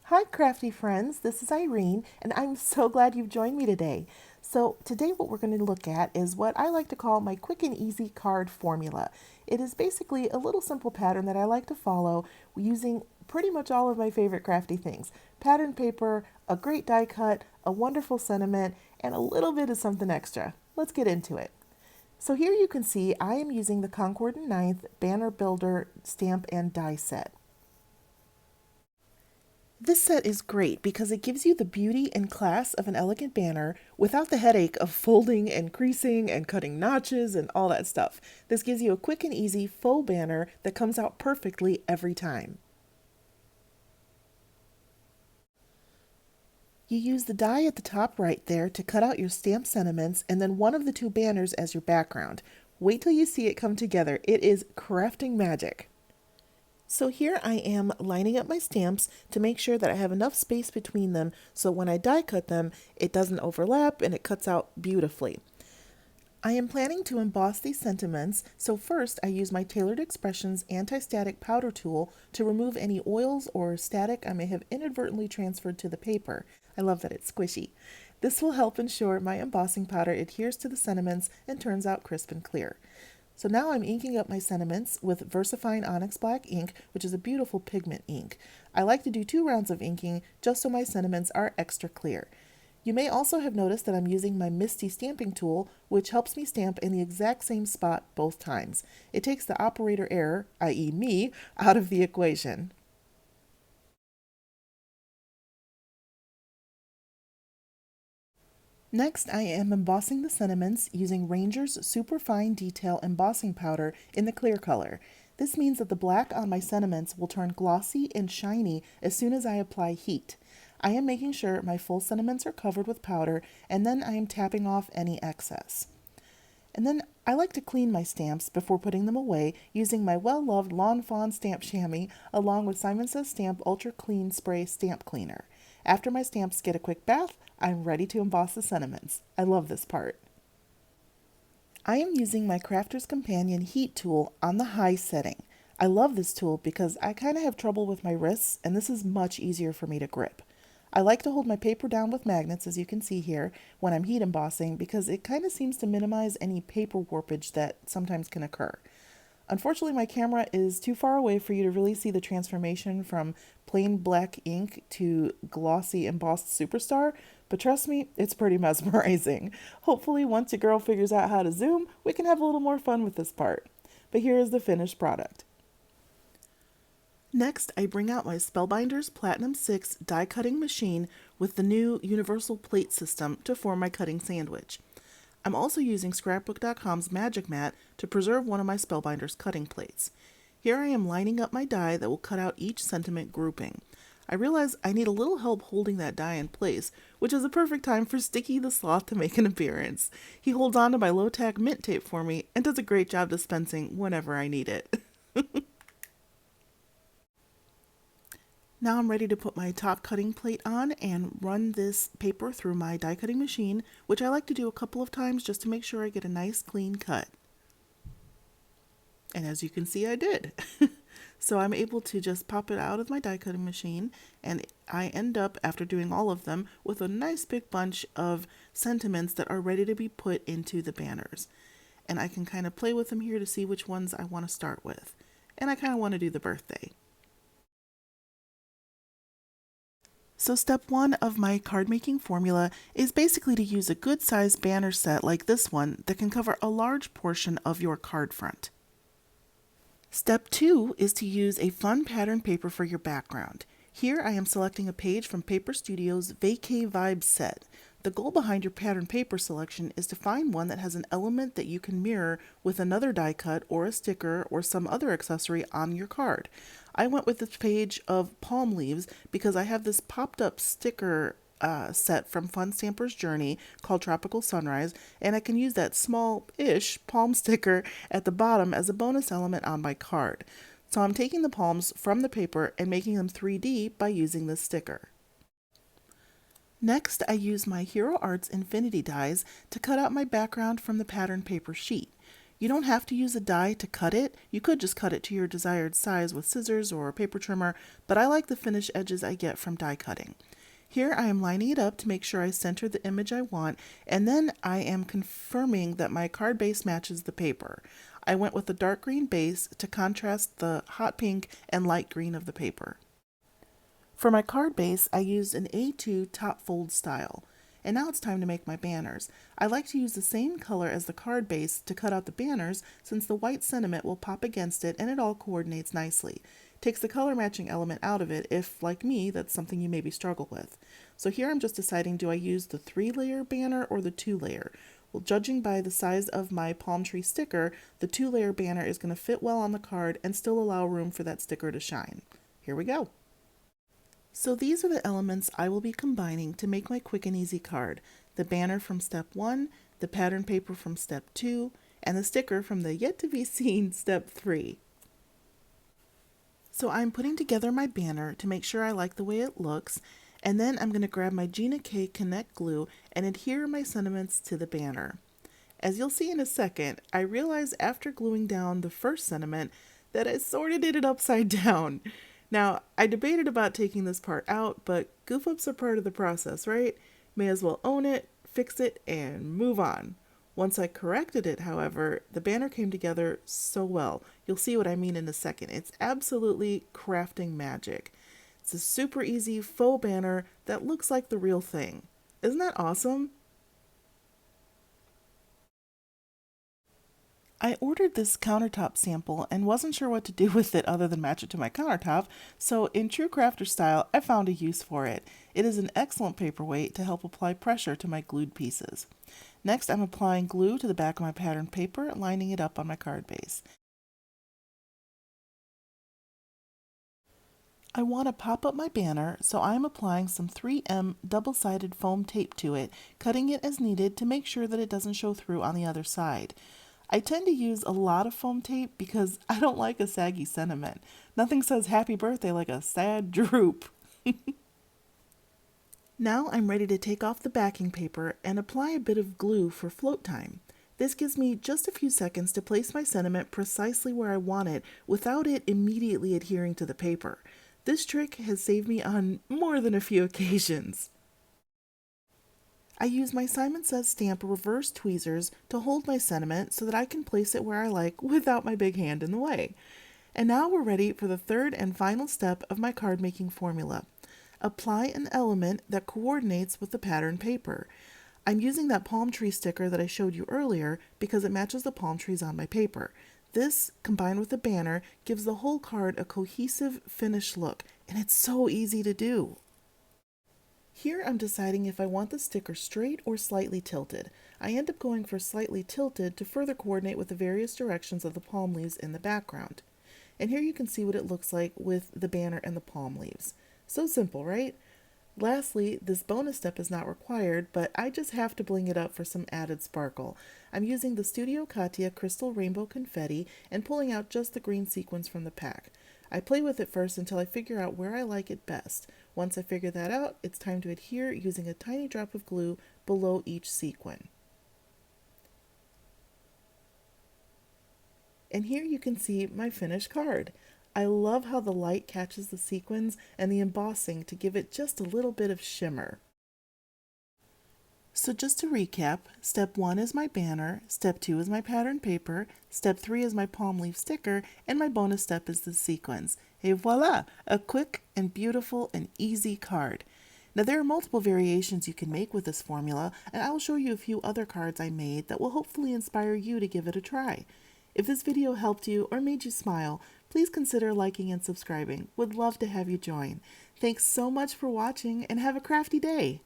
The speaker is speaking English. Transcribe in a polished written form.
Hi, crafty friends. This is Irene, and I'm so glad you've joined me today. So, today, what we're going to look at is what I like to call my quick and easy card formula. It is basically a little simple pattern that I like to follow using pretty much all of my favorite crafty things: pattern paper, a great die cut, a wonderful sentiment, and a little bit of something extra. Let's get into it. So, here you can see I am using the Concord and Ninth Banner Builder stamp and die set. This set is great because it gives you the beauty and class of an elegant banner without the headache of folding and creasing and cutting notches and all that stuff. This gives you a quick and easy faux banner that comes out perfectly every time. You use the die at the top right there to cut out your stamped sentiments and then one of the two banners as your background. Wait till you see it come together. It is crafting magic. So here I am lining up my stamps to make sure that I have enough space between them so when I die cut them, it doesn't overlap and it cuts out beautifully. I am planning to emboss these sentiments, so first I use my Tailored Expressions anti-static powder tool to remove any oils or static I may have inadvertently transferred to the paper. I love that it's squishy. This will help ensure my embossing powder adheres to the sentiments and turns out crisp and clear. So now I'm inking up my sentiments with VersaFine Onyx Black ink, which is a beautiful pigment ink. I like to do 2 rounds of inking just so my sentiments are extra clear. You may also have noticed that I'm using my Misty stamping tool, which helps me stamp in the exact same spot both times. It takes the operator error, i.e. me, out of the equation. Next, I am embossing the sentiments using Ranger's Superfine Detail Embossing Powder in the clear color. This means that the black on my sentiments will turn glossy and shiny as soon as I apply heat. I am making sure my full sentiments are covered with powder, and then I am tapping off any excess. And then I like to clean my stamps before putting them away using my well-loved Lawn Fawn Stamp Chamois along with Simon Says Stamp Ultra Clean Spray Stamp Cleaner. After my stamps get a quick bath, I'm ready to emboss the sentiments. I love this part. I am using my Crafter's Companion heat tool on the high setting. I love this tool because I kind of have trouble with my wrists and this is much easier for me to grip. I like to hold my paper down with magnets, as you can see here, when I'm heat embossing because it kind of seems to minimize any paper warpage that sometimes can occur. Unfortunately, my camera is too far away for you to really see the transformation from plain black ink to glossy embossed superstar, but trust me, it's pretty mesmerizing. Hopefully, once your girl figures out how to zoom, we can have a little more fun with this part. But here is the finished product. Next, I bring out my Spellbinders Platinum 6 die cutting machine with the new universal plate system to form my cutting sandwich. I'm also using Scrapbook.com's Magic Mat to preserve one of my Spellbinders cutting plates. Here I am lining up my die that will cut out each sentiment grouping. I realize I need a little help holding that die in place, which is a perfect time for Sticky the Sloth to make an appearance. He holds on to my low-tack mint tape for me and does a great job dispensing whenever I need it. Now I'm ready to put my top cutting plate on and run this paper through my die cutting machine, which I like to do a couple of times just to make sure I get a nice clean cut. And as you can see, I did. So I'm able to just pop it out of my die cutting machine and I end up, after doing all of them, with a nice big bunch of sentiments that are ready to be put into the banners. And I can kind of play with them here to see which ones I want to start with. And I kind of want to do the birthday. So step 1 of my card making formula is basically to use a good sized banner set like this one that can cover a large portion of your card front. Step 2 is to use a fun pattern paper for your background. Here I am selecting a page from Paper Studio's Vacay Vibes set. The goal behind your pattern paper selection is to find one that has an element that you can mirror with another die cut or a sticker or some other accessory on your card. I went with this page of palm leaves because I have this popped up sticker set from Fun Stamper's Journey called Tropical Sunrise, and I can use that small-ish palm sticker at the bottom as a bonus element on my card. So I'm taking the palms from the paper and making them 3D by using this sticker. Next, I use my Hero Arts Infinity dies to cut out my background from the pattern paper sheet. You don't have to use a die to cut it. You could just cut it to your desired size with scissors or a paper trimmer, but I like the finished edges I get from die cutting. Here I am lining it up to make sure I center the image I want, and then I am confirming that my card base matches the paper. I went with a dark green base to contrast the hot pink and light green of the paper. For my card base, I used an A2 top fold style. And now it's time to make my banners. I like to use the same color as the card base to cut out the banners, since the white sentiment will pop against it and it all coordinates nicely. Takes the color matching element out of it if, like me, that's something you maybe struggle with. So here I'm just deciding, do I use the 3-layer banner or the 2-layer? Well, judging by the size of my palm tree sticker, the 2-layer banner is going to fit well on the card and still allow room for that sticker to shine. Here we go. So these are the elements I will be combining to make my quick and easy card. The banner from step 1, the pattern paper from step 2, and the sticker from the yet to be seen step 3. So I'm putting together my banner to make sure I like the way it looks, and then I'm going to grab my Gina K Connect glue and adhere my sentiments to the banner. As you'll see in a second, I realized after gluing down the first sentiment that I sort of did it upside down. Now, I debated about taking this part out, but goof-ups are part of the process, right? May as well own it, fix it, and move on. Once I corrected it, however, the banner came together so well. You'll see what I mean in a second. It's absolutely crafting magic. It's a super easy faux banner that looks like the real thing. Isn't that awesome? I ordered this countertop sample and wasn't sure what to do with it other than match it to my countertop, so in true crafter style, I found a use for it. It is an excellent paperweight to help apply pressure to my glued pieces. Next, I'm applying glue to the back of my pattern paper, lining it up on my card base. I want to pop up my banner, so I'm applying some 3M double-sided foam tape to it, cutting it as needed to make sure that it doesn't show through on the other side. I tend to use a lot of foam tape because I don't like a saggy sentiment. Nothing says happy birthday like a sad droop. Now I'm ready to take off the backing paper and apply a bit of glue for float time. This gives me just a few seconds to place my sentiment precisely where I want it without it immediately adhering to the paper. This trick has saved me on more than a few occasions. I use my Simon Says stamp reverse tweezers to hold my sentiment so that I can place it where I like without my big hand in the way. And now we're ready for the third and final step of my card making formula. Apply an element that coordinates with the pattern paper. I'm using that palm tree sticker that I showed you earlier because it matches the palm trees on my paper. This, combined with the banner, gives the whole card a cohesive, finished look, and it's so easy to do. Here I'm deciding if I want the sticker straight or slightly tilted. I end up going for slightly tilted to further coordinate with the various directions of the palm leaves in the background. And here you can see what it looks like with the banner and the palm leaves. So simple, right? Lastly, this bonus step is not required, but I just have to bling it up for some added sparkle. I'm using the Studio Katia Crystal Rainbow Confetti and pulling out just the green sequins from the pack. I play with it first until I figure out where I like it best. Once I figure that out, it's time to adhere using a tiny drop of glue below each sequin. And here you can see my finished card. I love how the light catches the sequins and the embossing to give it just a little bit of shimmer. So just to recap, step 1 is my banner, step 2 is my pattern paper, step 3 is my palm leaf sticker, and my bonus step is the sequins. Et voila! A quick and beautiful and easy card. Now there are multiple variations you can make with this formula, and I will show you a few other cards I made that will hopefully inspire you to give it a try. If this video helped you or made you smile, please consider liking and subscribing. Would love to have you join. Thanks so much for watching and have a crafty day!